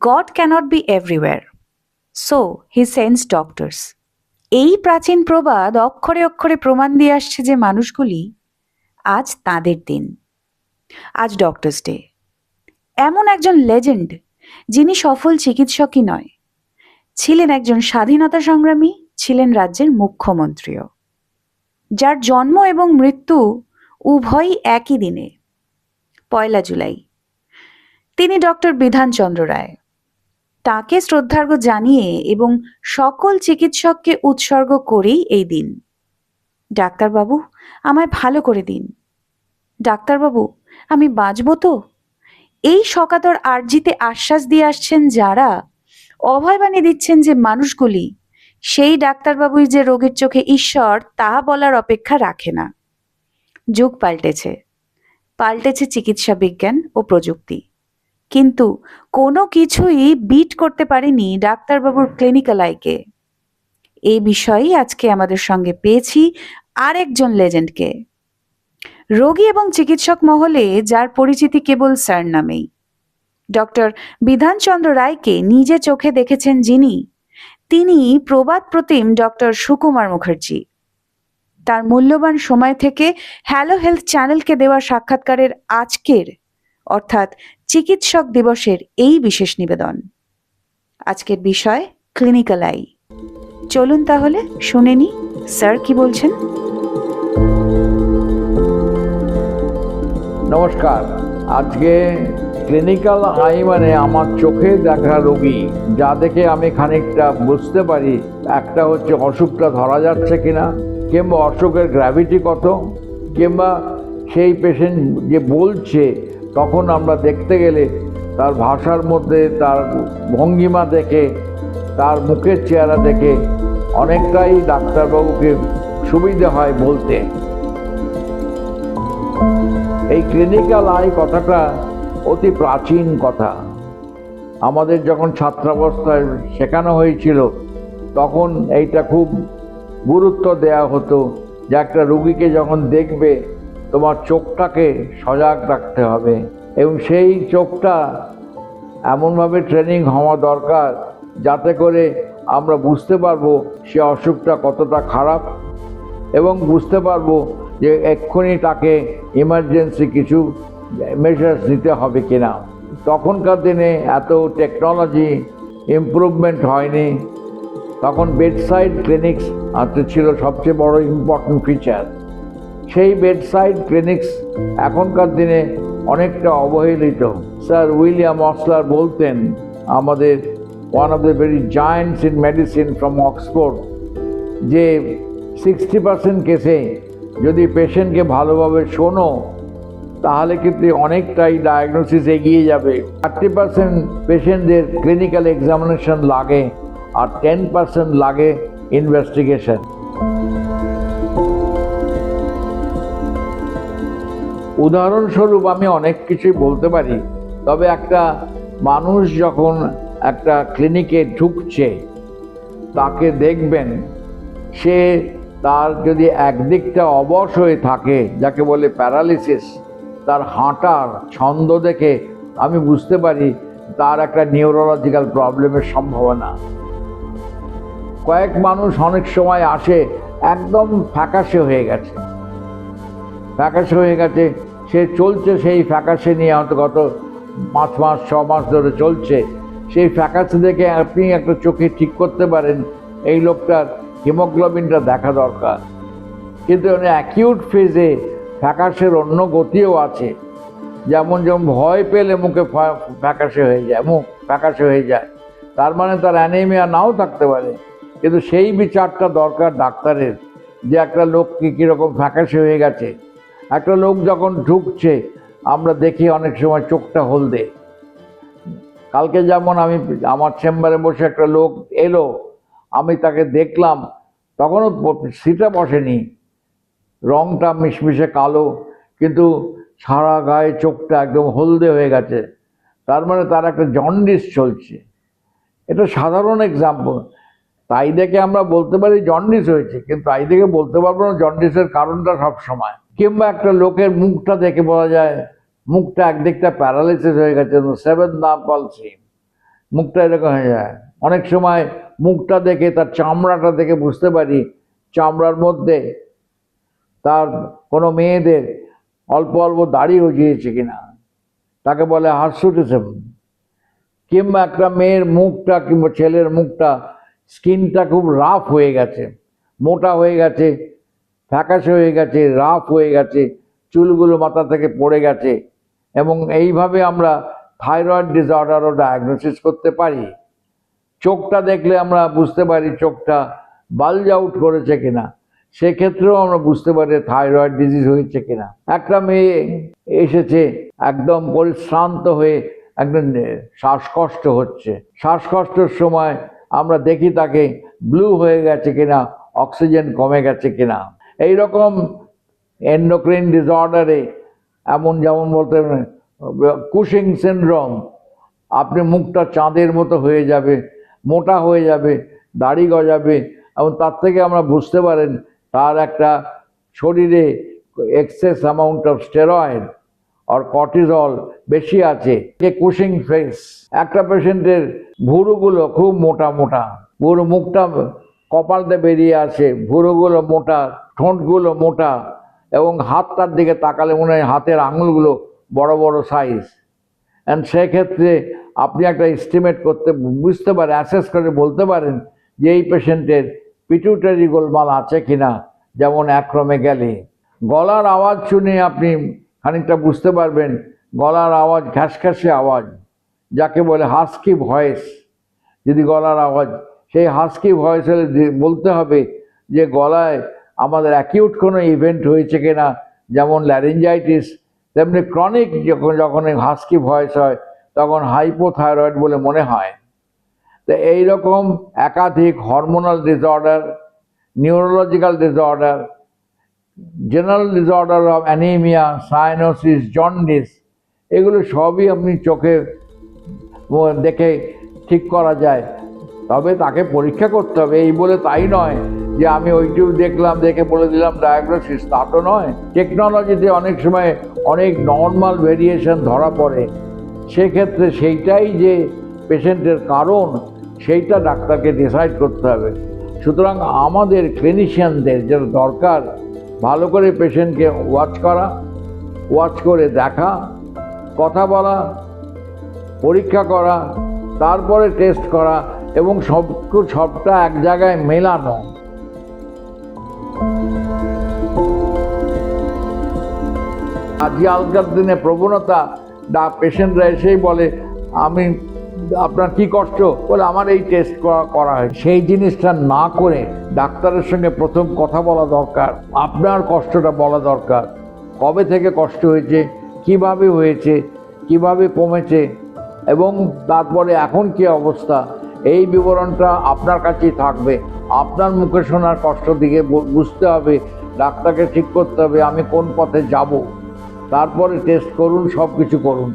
God cannot be everywhere, so he sends doctors. এই প্রাচীন প্রবাদ অক্ষরে অক্ষরে প্রমাণ দিয়ে আসছে যে মানুষগুলি আজ তাদের দিন। আজ ডক্টরস ডে। এমন একজন লেজেন্ড যিনি সফল চিকিৎসকই নয়, ছিলেন একজন স্বাধীনতা সংগ্রামী, ছিলেন রাজ্যের মুখ্যমন্ত্রীও, যার জন্ম এবং মৃত্যু উভয়ই একই দিনে, 1 জুলাই। তিনি ডক্টর বিধানচন্দ্র রায়। তাকে শ্রদ্ধার্ঘ্য জানিয়ে এবং সকল চিকিৎসককে উৎসর্গ করেই এই দিন। ডাক্তারবাবু, আমায় ভালো করে দিন। ডাক্তারবাবু, আমি বাঁচব তো? এই শকাতর আর্জিতে আশ্বাস দিয়ে আসছেন যারা, অভয়বাণী দিচ্ছেন যে মানুষগুলি সেই ডাক্তারবাবুই যে রোগীর চোখে ঈশ্বর তা বলার অপেক্ষা রাখে না। যুগ পাল্টেছে, পাল্টেছে চিকিৎসা বিজ্ঞান ও প্রযুক্তি, কিন্তু কোনো কিছুই বিট করতে পারেনি ডাক্তারবাবুর ক্লিনিক্যাল আইকে। এই বিষয়েই আজকে আমাদের সঙ্গে পেয়েছি আরেকজন লেজেন্ডকে, রোগী এবং চিকিৎসক মহলে যার পরিচিতি কেবল স্যার নামেই। ডক্টর বিধানচন্দ্র রায়কে নিজে চোখে দেখেছেন যিনি, তিনি প্রবাদ প্রতিম ডক্টর সুকুমার মুখার্জি। তার মূল্যবান সময় থেকে হ্যালো হেলথ চ্যানেলকে দেওয়া সাক্ষাৎকারের আজকের অর্থাৎ চিকিৎসক দিবসের এই বিশেষ নিবেদন। আজকের বিষয় ক্লিনিক্যাল আই। চলুন তাহলে শুনে নি স্যার কি বলছেন। নমস্কার। আজকে ক্লিনিক্যাল আই মানে আমার চোখে দেখা রোগী, যা দেখে আমি খানিকটা বুঝতে পারি একটা হচ্ছে অসুখটা ধরা যাচ্ছে কিনা, কিংবা অসুখের গ্র্যাভিটি কত, কিংবা সেই পেশেন্ট যে বলছে তখন আমরা দেখতে গেলে তার ভাষার মধ্যে, তার ভঙ্গিমা দেখে, তার মুখের চেহারা দেখে অনেকটাই ডাক্তারবাবুকে সুবিধা হয় বলতে। এই ক্লিনিক্যাল আই কথাটা অতি প্রাচীন কথা। আমাদের যখন ছাত্রাবস্থায় শেখানো হয়েছিল তখন এইটা খুব গুরুত্ব দেয়া হতো যে একটা রুগীকে যখন দেখবে তোমার চোখটাকে সজাগ রাখতে হবে, এবং সেই চোখটা এমনভাবে ট্রেনিং হওয়া দরকার যাতে করে আমরা বুঝতে পারবো সে অসুখটা কতটা খারাপ, এবং বুঝতে পারবো যে এক্ষুনি তাকে ইমার্জেন্সি কিছু মেজার্স নিতে হবে কিনা। তখনকার দিনে এত টেকনোলজি ইমপ্রুভমেন্ট হয়নি, তখন বেডসাইড ক্লিনিক্স ছিল সবচেয়ে বড় ইম্পর্টেন্ট ফিচার। সেই বেডসাইড ক্লিনিক্স এখনকার দিনে অনেকটা অবহেলিত। স্যার উইলিয়াম অসলার বলতেন, আমাদের one of the very giant's in medicine from Oxford, যে 60% কেসে যদি পেশেন্টকে ভালোভাবে শোনো তাহলে কিন্তু অনেকটাই ডায়াগনোসিস এগিয়ে যাবে। 30% পেশেন্টদের ক্লিনিক্যাল এক্সামিনেশন লাগে, আর 10% লাগে ইনভেস্টিগেশন। উদাহরণস্বরূপ আমি অনেক কিছুই বলতে পারি, তবে একটা মানুষ যখন একটা ক্লিনিকে ঢুকছে তাকে দেখবেন, সে তার যদি একদিকটা অবশ হয়ে থাকে, যাকে বলে প্যারালিসিস, তার হাঁটার ছন্দ দেখে আমি বুঝতে পারি তার একটা নিউরোলজিক্যাল প্রবলেমের সম্ভাবনা। কয়েক মানুষ অনেক সময় আসে একদম ফ্যাকাশে হয়ে গেছে, সে চলছে সেই ফ্যাকাশে নিয়ে, হয়তো গত 5 মাস 6 মাস ধরে চলছে। সেই ফ্যাকাশে দেখে আপনি একটা চোখে ঠিক করতে পারেন এই লোকটার হিমোগ্লোবিনটা দেখা দরকার। কিন্তু অ্যাকিউট ফেজে ফ্যাকাশের অন্য গতিও আছে, যেমন ভয় পেলে মুখে ফ্যাকাশে হয়ে যায়, মুখ ফ্যাকাশে হয়ে যায়, তার মানে তার অ্যানিমিয়া নাও থাকতে পারে। কিন্তু সেই বিচারটা দরকার ডাক্তারের, যে একটা লোক কীরকম ফ্যাকাশে হয়ে গেছে। একটা লোক যখন ঢুকছে আমরা দেখি অনেক সময় চোখটা হলদে। কালকে যেমন আমি আমার চেম্বারে বসে একটা লোক এলো, আমি তাকে দেখলাম, তখনও সিটে বসেনি, রংটা মিশমিশে কালো, কিন্তু সারা গায়ে চোখটা একদম হলদে হয়ে গেছে, তার মানে তার একটা জন্ডিস চলছে। এটা সাধারণ এক্সাম্পল। তাই দেখে আমরা বলতে পারি জন্ডিস হয়েছে, কিন্তু তাই দেখে বলতে পারবো না জন্ডিসের কারণটা সব সময়। কিংবা একটা লোকের মুখটা দেখে বলা যায় মুখটা একদিকটা প্যারালাইসিস হয়ে গেছে, 7th নার্ভ পালসি। মুখটা এরকম হয়ে যায়। অনেক সময় মুখটা দেখে, তার চামড়াটা দেখে বুঝতে পারি চামড়ার মধ্যে তার কোনো মেয়েদের অল্প অল্প দাড়ি গজিয়েছে কিনা, তাকে বলে হার্সুটিজম। কিংবা একটা মেয়ের মুখটা কিংবা ছেলের মুখটা স্কিনটা খুব রাফ হয়ে গেছে, মোটা হয়ে গেছে, ফ্যাকাশে হয়ে গেছে, রাফ হয়ে গেছে, চুলগুলো মাথা থেকে পড়ে গেছে, এবং এইভাবে আমরা থাইরয়েড ডিসঅর্ডারও ডায়াগনোসিস করতে পারি। চোখটা দেখলে আমরা বুঝতে পারি চোখটা বাল্জ আউট করেছে কিনা, সেক্ষেত্রেও আমরা বুঝতে পারি থাইরয়েড ডিজিজ হয়েছে কিনা। একটা মেয়ে এসেছে একদম পরিশ্রান্ত হয়ে, একদম শ্বাসকষ্ট হচ্ছে, শ্বাসকষ্টের সময় আমরা দেখি তাকে ব্লু হয়ে গেছে কিনা, অক্সিজেন কমে গেছে কিনা। এইরকম এন্ডোক্রাইন ডিসঅর্ডারে এমন, যেমন বলতে কুশিং সিনড্রোম, আপনি মুখটা চাঁদের মতো হয়ে যাবে, মোটা হয়ে যাবে, দাড়ি গজাবে, এবং তার থেকে আমরা বুঝতে পারেন তার একটা শরীরে এক্সেস অ্যামাউন্ট অফ স্টেরয়েড আর কর্টিজল বেশি আছে। যে কুশিং ফেস, একটা পেশেন্টের ভুরুগুলো খুব মোটা মোটা, পুরো মুখটা কপালতে বেরিয়ে আসে, ভুরুগুলো মোটা, ঠোঁটগুলো মোটা, এবং হাতটার দিকে তাকালে মনে হয় হাতের আঙুলগুলো বড় বড় সাইজ। অ্যান্ড সেক্ষেত্রে আপনি একটা এস্টিমেট করতে বুঝতে পারেন, অ্যাসেস করে বলতে পারেন যে এই পেশেন্টের পিটুইটারি গোলমাল আছে কিনা, যেমন অ্যাক্রোমেগালি। গলার আওয়াজ শুনে আপনি খানিকটা বুঝতে পারবেন, গলার আওয়াজ ঘ্যাসঘ্যাসে আওয়াজ, যাকে বলে হাস্কি ভয়েস। যদি গলার আওয়াজ, সেই হাস্কি ভয়েস হলে বলতে হবে যে গলায় আমাদের অ্যাকিউট কোনো ইভেন্ট হয়েছে কিনা, যেমন ল্যারিঞ্জাইটিস। তেমনি ক্রনিক যখন হাস্কি ভয়েস হয় তখন হাইপোথাইরয়েড বলে মনে হয়। তো এইরকম একাধিক hormonal disorder, neurological disorder, general disorder of anaemia, cyanosis, jaundice, এগুলো সবই আপনি চোখে দেখে ঠিক করা যায়। তবে তাকে পরীক্ষা করতে হবে, এই বলে তাই নয় যে আমি ওইটুকু দেখলাম, দেখে বলে দিলাম ডায়াগনোসিস, তা তো নয়। টেকনোলজিতে অনেক সময় অনেক নর্মাল ভেরিয়েশন ধরা পড়ে, সেক্ষেত্রে সেইটাই যে পেশেন্টের কারণ সেইটা ডাক্তারকে ডিসাইড করতে হবে। সুতরাং আমাদের ক্লিনিশিয়ানদের যেটা দরকার, ভালো করে পেশেন্টকে ওয়াচ করে দেখা, কথা বলা, পরীক্ষা করা, তারপরে টেস্ট করা, এবং সবটা এক জায়গায় মেলানো। আজকালকার দিনে প্রবণতা, পেশেন্টরা এসেই বলে আমি, আপনার কি কষ্ট, বলে আমার এই টেস্ট করা হয়। সেই জিনিসটা না করে ডাক্তারের সঙ্গে প্রথম কথা বলা দরকার, আপনার কষ্টটা বলা দরকার, কবে থেকে কষ্ট হয়েছে, কিভাবে হয়েছে, কিভাবে কমেছে, এবং তারপরে এখন কি অবস্থা, এই বিবরণটা আপনার কাছেই থাকবে। আপনার মুখে শোনার কষ্ট দিকে বুঝতে হবে, ডাক্তারকে ঠিক করতে হবে আমি কোন পথে যাব, তারপরে টেস্ট করুন, সব কিছু করুন।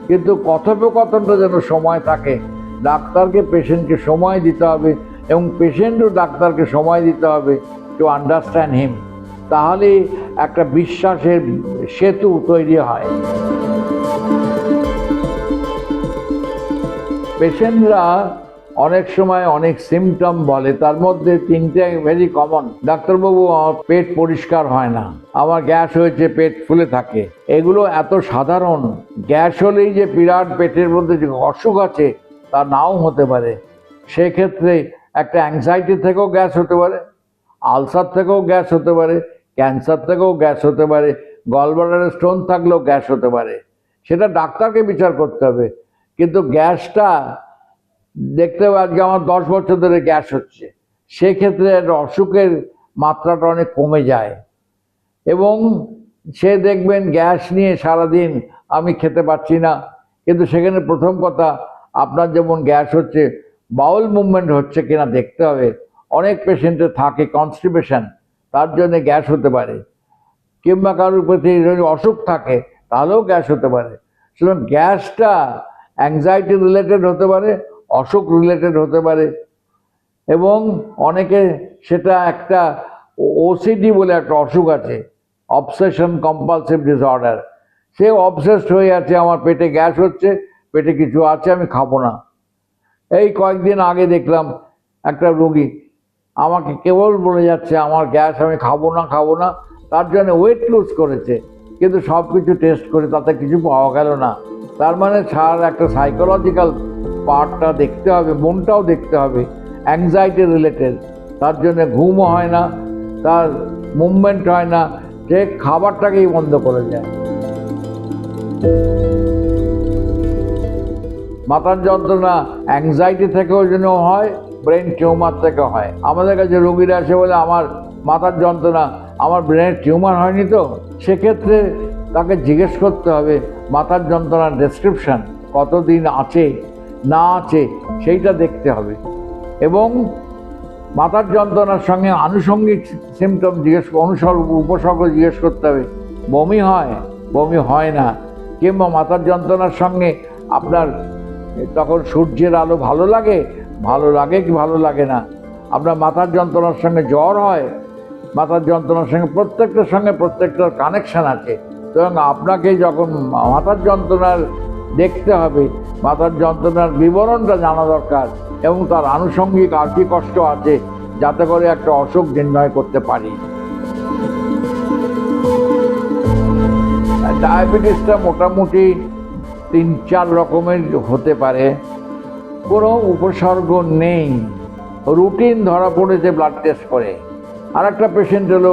কিন্তু কথোপকথনটা যেন সময় থাকে, ডাক্তারকে পেশেন্টকে সময় দিতে হবে, এবং পেশেন্টও ডাক্তারকে সময় দিতে হবে টু আন্ডারস্ট্যান্ড হিম। তাহলে একটা বিশ্বাসের সেতু তৈরি হয়। পেশেন্টরা অনেক সময় অনেক সিমটম বলে, তার মধ্যে তিনটে ভেরি কমন। ডাক্তারবাবু আমার পেট পরিষ্কার হয় না, আমার গ্যাস হয়েছে, পেট ফুলে থাকে। এগুলো এত সাধারণ। গ্যাস হলেই যে বিরাট পেটের মধ্যে যে অসুখ আছে তা নাও হতে পারে। সেক্ষেত্রে একটা অ্যাংজাইটি থেকেও গ্যাস হতে পারে, আলসার থেকেও গ্যাস হতে পারে, ক্যান্সার থেকেও গ্যাস হতে পারে, গলব্লাডারে স্টোন থাকলেও গ্যাস হতে পারে। সেটা ডাক্তারকে বিচার করতে হবে। কিন্তু গ্যাসটা দেখতে হবে, আজকে আমার 10 বছর ধরে গ্যাস হচ্ছে, সেক্ষেত্রে অসুখের মাত্রাটা অনেক কমে যায়। এবং সে দেখবেন গ্যাস নিয়ে সারাদিন আমি খেতে পাচ্ছি না, কিন্তু সেখানে প্রথম কথা আপনার যেমন গ্যাস হচ্ছে, বাউল মুভমেন্ট হচ্ছে কিনা দেখতে হবে। অনেক পেশেন্টের থাকে কনস্টিপেশন, তার জন্য গ্যাস হতে পারে, কিংবা কারোর প্রতি অসুখ থাকে তাহলেও গ্যাস হতে পারে। সুতরাং গ্যাসটা অ্যাংজাইটি রিলেটেড হতে পারে, অসুখ রিলেটেড হতে পারে, এবং অনেকে সেটা একটা ওসিডি বলে একটা অসুখ আছে, অবসেশন কম্পালসিভ ডিসঅর্ডার। সে অবসেসড হয়ে আছে, আমার পেটে গ্যাস হচ্ছে, পেটে কিছু আছে, আমি খাবো না। এই কয়েকদিন আগে দেখলাম একটা রোগী আমাকে কেবল বলে যাচ্ছে আমার গ্যাস, আমি খাবো না, তার জন্য ওয়েট লুজ করেছে, কিন্তু সব কিছু টেস্ট করে তাতে কিছু পাওয়া গেল না। তার মানে একটা সাইকোলজিক্যাল পার্টটা দেখতে হবে, মনটাও দেখতে হবে, অ্যাংজাইটি রিলেটেড। তার জন্য ঘুমও হয় না, তার মুভমেন্ট হয় না, সে খাবারটাকেই বন্ধ করে যায়। মাথার যন্ত্রণা অ্যাংজাইটি থেকেও যেন হয়, ব্রেন টিউমার থেকে হয়। আমাদের কাছে রোগীরা আসে বলে আমার মাথার যন্ত্রণা, আমার ব্রেনের টিউমার হয়নি তো। সেক্ষেত্রে তাকে জিজ্ঞেস করতে হবে মাথার যন্ত্রণার ডেসক্রিপশান কতদিন আছে না আছে সেইটা দেখতে হবে, এবং মাথার যন্ত্রণার সঙ্গে আনুষঙ্গিক সিমটম উপসর্গ জিজ্ঞেস করতে হবে। বমি হয় না, কিংবা মাথার যন্ত্রণার সঙ্গে আপনার তখন সূর্যের আলো ভালো লাগে কি ভালো লাগে না, আপনার মাথার যন্ত্রণার সঙ্গে জ্বর হয়, মাথার যন্ত্রণার সঙ্গে প্রত্যেকটার কানেকশান আছে। সুতরাং আপনাকে যখন মাথার যন্ত্রণার দেখতে হবে, মাথার যন্ত্রণার বিবরণটা জানা দরকার, এবং তার আনুষঙ্গিক আর কি কষ্ট আছে, যাতে করে একটা অসুখ নির্ণয় করতে পারি। ডায়াবেটিসটা মোটামুটি 3-4 রকমের হতে পারে। কোনো উপসর্গ নেই, রুটিন ধরা পড়েছে ব্লাড টেস্ট করে। আর একটা পেশেন্ট হলো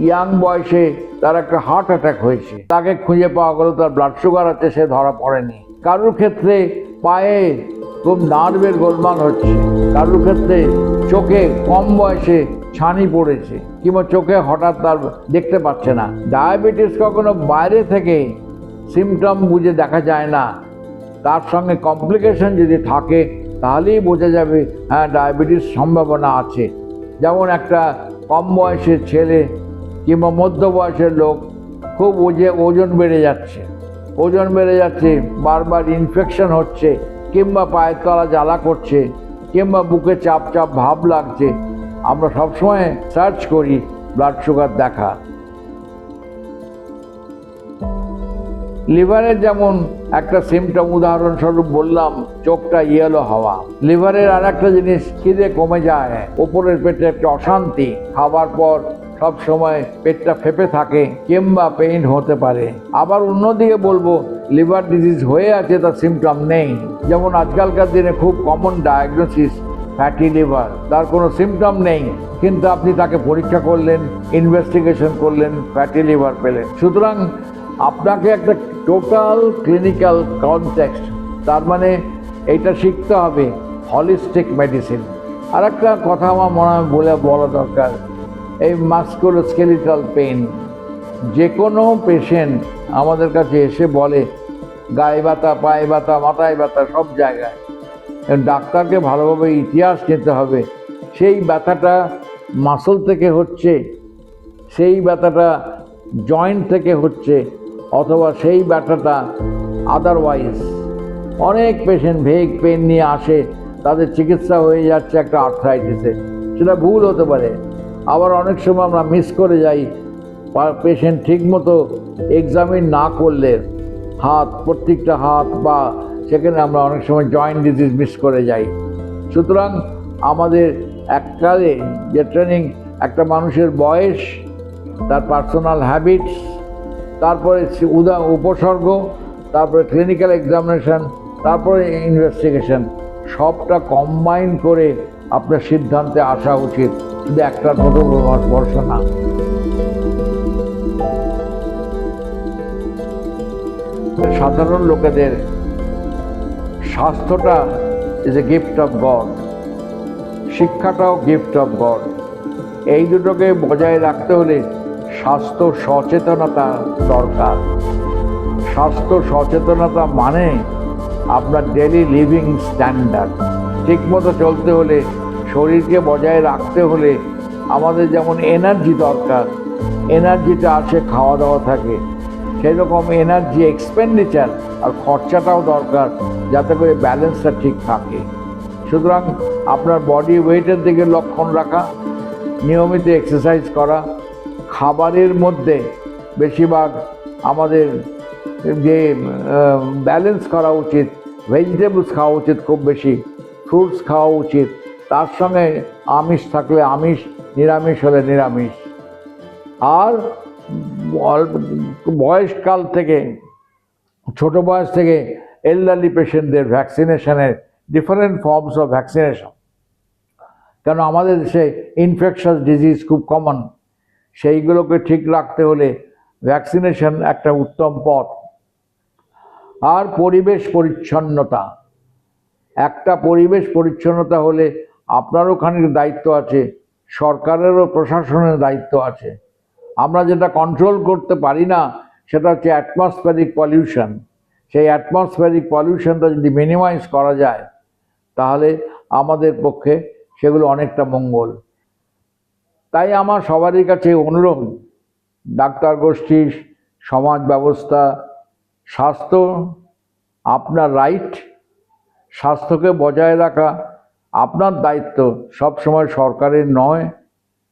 ইয়াং বয়সে, তার একটা হার্ট অ্যাটাক হয়েছে, তাকে খুঁজে পাওয়া গেল তার ব্লাড সুগার আছে, সে ধরা পড়েনি। কারোর ক্ষেত্রে পায়ে খুব নার্ভের গোলমাল হচ্ছে, কারোর ক্ষেত্রে চোখে কম বয়সে ছানি পড়েছে, কিংবা চোখে হঠাৎ তার দেখতে পাচ্ছে না। ডায়াবেটিস কখনো বাইরে থেকে সিমটম বুঝে দেখা যায় না, তার সঙ্গে কমপ্লিকেশন যদি থাকে তাহলেই বোঝা যাবে হ্যাঁ ডায়াবেটিস সম্ভাবনা আছে। যেমন একটা কম বয়সের ছেলে কিংবা মধ্য বয়সের লোক খুব ওজন বেড়ে যাচ্ছে, বারবার ইনফেকশন হচ্ছে, কিংবা পায়ের তলা জ্বালা করছে, কিংবা বুকে চাপ ভাব লাগছে, আমরা সবসময় সার্চ করি ব্লাড সুগার দেখা। লিভারের যেমন একটা সিমটম উদাহরণস্বরূপ বললাম, চোখটা ইয়েলো হওয়া। লিভারের আর একটা জিনিস, খিদে কমে যায়, ওপরের পেটে একটা অশান্তি, খাবার পর সব সময় পেটটা ফেপে থাকে, কিংবা পেইন হতে পারে। আবার অন্যদিকে বলবো লিভার ডিজিজ হয়ে আছে, তার সিমটম নেই। যেমন আজকালকার দিনে খুব কমন ডায়াগনোসিস ফ্যাটি লিভার, তার কোনো সিমটম নেই, কিন্তু আপনি তাকে পরীক্ষা করলেন, ইনভেস্টিগেশন করলেন, ফ্যাটি লিভার পেলেন। সুতরাং আপনাকে একটা টোটাল ক্লিনিক্যাল কনটেক্সট, তার মানে এইটা শিখতে হবে হলিস্টিক মেডিসিন। আর একটা কথা আমার মনে হয় বলা দরকার, এই মাস্কুলোস্কেলিটাল পেইন, যে কোনো পেশেন্ট আমাদের কাছে এসে বলে গায়ে ব্যথা, পায়ে ব্যথা, মাথায় ব্যথা, সব জায়গায়। ডাক্তারকে ভালোভাবে ইতিহাস নিতে হবে, সেই ব্যথাটা মাসল থেকে হচ্ছে, সেই ব্যথাটা জয়েন্ট থেকে হচ্ছে, অথবা সেই ব্যথাটা আদারওয়াইজ। অনেক পেশেন্ট ভেগ পেন নিয়ে আসে, তাদের চিকিৎসা হয়ে যাচ্ছে একটা আর্থ্রাইটিসে, সেটা ভুল হতে পারে। আবার অনেক সময় আমরা মিস করে যাই, পেশেন্ট ঠিকমতো এক্সামিন না করলে প্রত্যেকটা হাত বা সেখানে আমরা অনেক সময় জয়েন্ট ডিজিজ মিস করে যাই। সুতরাং আমাদের এককালে যে ট্রেনিং, একটা মানুষের বয়স, তার পার্সোনাল হ্যাবিটস, তারপরে উপসর্গ, তারপরে ক্লিনিক্যাল এক্সামিনেশন, তারপরে ইনভেস্টিগেশন, সবটা কম্বাইন করে আপনার সিদ্ধান্তে আসা উচিত, শুধু একটার মতো ভরসা না। সাধারণ লোকেদের স্বাস্থ্যটা is a gift of God, শিক্ষাটাও গিফট অফ গড। এই দুটোকে বজায় রাখতে হলে স্বাস্থ্য সচেতনতা দরকার। স্বাস্থ্য সচেতনতা মানে আপনার ডেইলি লিভিং স্ট্যান্ডার্ড ঠিকমতো চলতে হলে, শরীরকে বজায় রাখতে হলে আমাদের যেমন এনার্জি দরকার, এনার্জিটা আসে খাওয়া দাওয়া থাকে, সেই রকম এনার্জি এক্সপেন্ডিচার আর খরচাটাও দরকার, যাতে করে ব্যালেন্সটা ঠিক থাকে। সুতরাং আপনার বডি ওয়েটের দিকে লক্ষণ রাখা, নিয়মিত এক্সারসাইজ করা, খাবারের মধ্যে বেশিরভাগ আমাদের যে ব্যালেন্স করা উচিত, ভেজিটেবলস খাওয়া উচিত, খুব বেশি ফ্রুটস খাওয়া উচিত, তার সঙ্গে আমিষ থাকলে আমিষ, নিরামিষ হলে নিরামিষ। আর বয়সকাল থেকে, ছোট বয়স থেকে এলডারলি পেশেন্টদের ভ্যাকসিনেশনের ডিফারেন্ট ফর্মস অফ ভ্যাকসিনেশন, কেন আমাদের দেশে ইনফেকশাস ডিজিজ খুব কমন, সেইগুলোকে ঠিক রাখতে হলে ভ্যাকসিনেশন একটা উত্তম পথ। আর পরিবেশ পরিচ্ছন্নতা, একটা পরিবেশ পরিচ্ছন্নতা হলে আপনারও খানিক দায়িত্ব আছে, সরকারেরও প্রশাসনের দায়িত্ব আছে। আমরা যেটা কন্ট্রোল করতে পারি না সেটা হচ্ছে অ্যাটমসফিয়ারিক পলিউশন। সেই অ্যাটমসফিয়ারিক পলিউশনটা যদি মিনিমাইজ করা যায় তাহলে আমাদের পক্ষে সেগুলো অনেকটা মঙ্গল। তাই আমার সবারই কাছে অনুরোধ, ডাক্তার গোষ্ঠী, সমাজ ব্যবস্থা, স্বাস্থ্য আপনার রাইট, স্বাস্থ্যকে বজায় রাখা আপনার দায়িত্ব, সবসময় সরকারের নয়।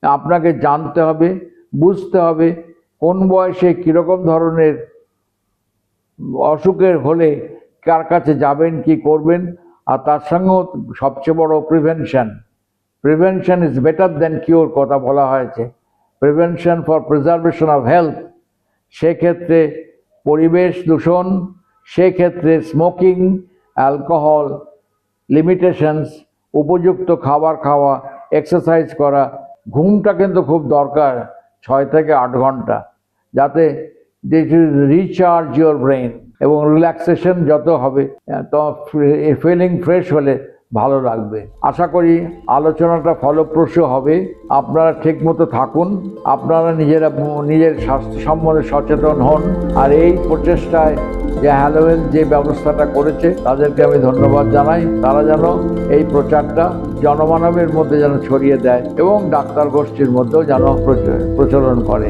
আপনাকে জানতে হবে, বুঝতে হবে কোন বয়সে কীরকম ধরনের অসুখের হলে কার কাছে যাবেন, কি করবেন। আর তার সঙ্গেও সবচেয়ে বড় prevention is better than cure কথা বলা হয়েছে, prevention for preservation of health. সেক্ষেত্রে পরিবেশ দূষণ, সেক্ষেত্রে স্মোকিং, অ্যালকোহল, লিমিটেশনস, উপযুক্ত খাবার খাওয়া, এক্সারসাইজ করা, ঘুমটা কিন্তু খুব দরকার, 6 থেকে 8 ঘন্টা, যাতে রিচার্জ ইউর ব্রেন, এবং রিল্যাক্সেশন যত হবে তো ফিলিং ফ্রেশ হলে ভালো লাগবে। আশা করি আলোচনাটা ফলপ্রসূ হবে। আপনারা ঠিকমতো থাকুন, আপনারা নিজের স্বাস্থ্য সম্বন্ধে সচেতন হন। আর এই প্রচেষ্টায় যে হ্যালোওয়েল যে ব্যবস্থাটা করেছে তাদেরকে আমি ধন্যবাদ জানাই। তারা যেন এই প্রচারটা জনমানবের মধ্যে যেন ছড়িয়ে দেয় এবং ডাক্তার গোষ্ঠীর মধ্যেও যেন প্রচলন করে।